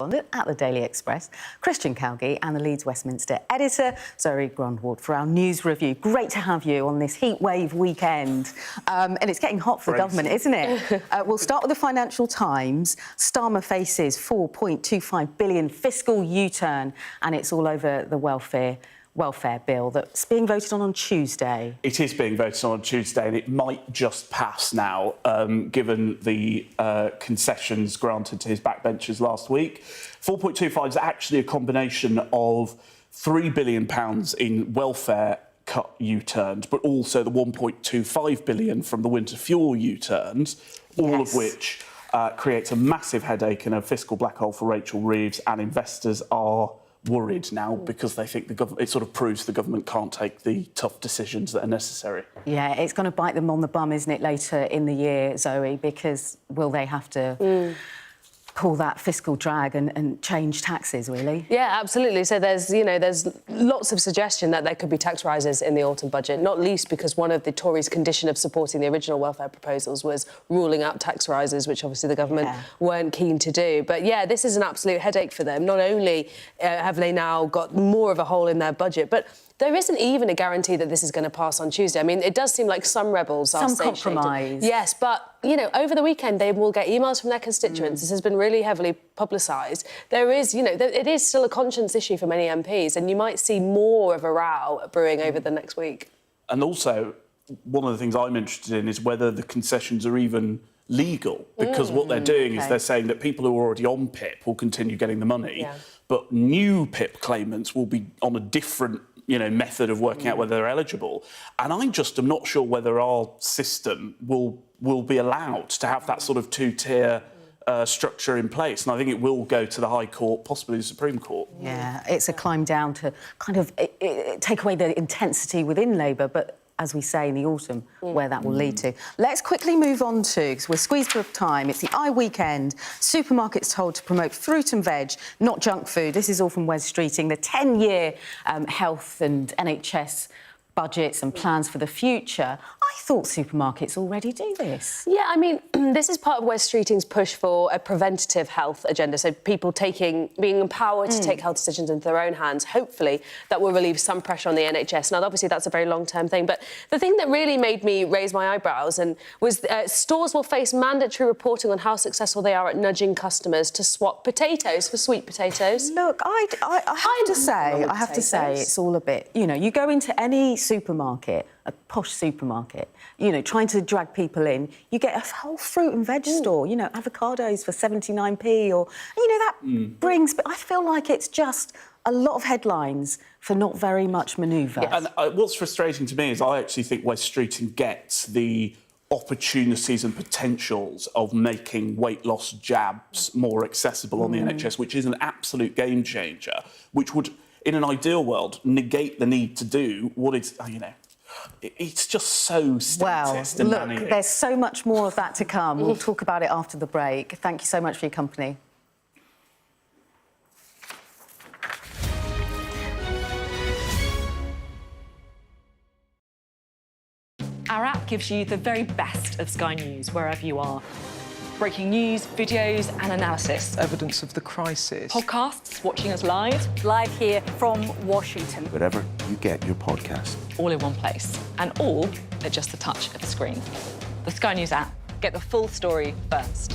At the Daily Express, Christian Calgie and the Leeds Westminster editor, Zoe Grandwald, for our news review. Great to have you on this heatwave weekend. And it's getting hot for the government, isn't it? We'll start with the Financial Times. Starmer faces £4.25 billion fiscal U-turn, and it's all over the welfare bill that's being voted on Tuesday. It is being voted on Tuesday, and it might just pass now, given the concessions granted to his backbenchers last week. 4.25 is actually a combination of £3 billion in welfare cut U-turns, but also the £1.25 billion from the winter fuel U-turns, all of which creates a massive headache and a fiscal black hole for Rachel Reeves, and investors are worried now because they think it sort of proves the government can't take the tough decisions that are necessary. Yeah, it's going to bite them on the bum, isn't it, later in the year, Zoe, because will they have to pull that fiscal drag and change taxes, really? Yeah, absolutely. So there's lots of suggestion that there could be tax rises in the autumn budget, not least because one of the Tories' condition of supporting the original welfare proposals was ruling out tax rises, which obviously the government weren't keen to do. But yeah, this is an absolute headache for them. Not only have they now got more of a hole in their budget, but there isn't even a guarantee that this is going to pass on Tuesday. I mean, it does seem like some rebels are satiated. Some compromise. Yes, but, over the weekend, they will get emails from their constituents. This has been really heavily publicised. There is, it is still a conscience issue for many MPs, and you might see more of a row brewing over the next week. And also, one of the things I'm interested in is whether the concessions are even legal, because what they're doing is they're saying that people who are already on PIP will continue getting the money, but new PIP claimants will be on a different method of working out whether they're eligible. And I just am not sure whether our system will be allowed to have that sort of two-tier structure in place. And I think it will go to the High Court, possibly the Supreme Court. Yeah, it's a climb down to kind of take away the intensity within Labour, but as we say in the autumn, where that will lead to. Let's quickly move on to, because we're squeezed for time, it's the iWeekend. Supermarkets told to promote fruit and veg, not junk food. This is all from Wes Streeting. The 10-year health and NHS budgets and plans for the future. I thought supermarkets already do this. Yeah, I mean, this is part of Wes Streeting's push for a preventative health agenda, so people being empowered to take health decisions into their own hands. Hopefully, that will relieve some pressure on the NHS. Now, obviously, that's a very long-term thing, but the thing that really made me raise my eyebrows was stores will face mandatory reporting on how successful they are at nudging customers to swap potatoes for sweet potatoes. Look, I have to say, it's all a bit, you go into any supermarket, a posh supermarket, trying to drag people in, you get a whole fruit and veg store, avocados for 79p or, that brings... But I feel like it's just a lot of headlines for not very much manoeuvre. Yeah, and what's frustrating to me is I actually think Wes Streeting gets the opportunities and potentials of making weight loss jabs more accessible on the NHS, which is an absolute game changer, which would, in an ideal world, negate the need to do what is, it's just so statist and manly. Look, there's so much more of that to come. We'll talk about it after the break. Thank you so much for your company. Our app gives you the very best of Sky News wherever you are. Breaking news, videos and analysis. Evidence of the crisis. Podcasts, watching us live. Live here from Washington. Wherever you get your podcast. All in one place. And all at just the touch of a screen. The Sky News app. Get the full story first.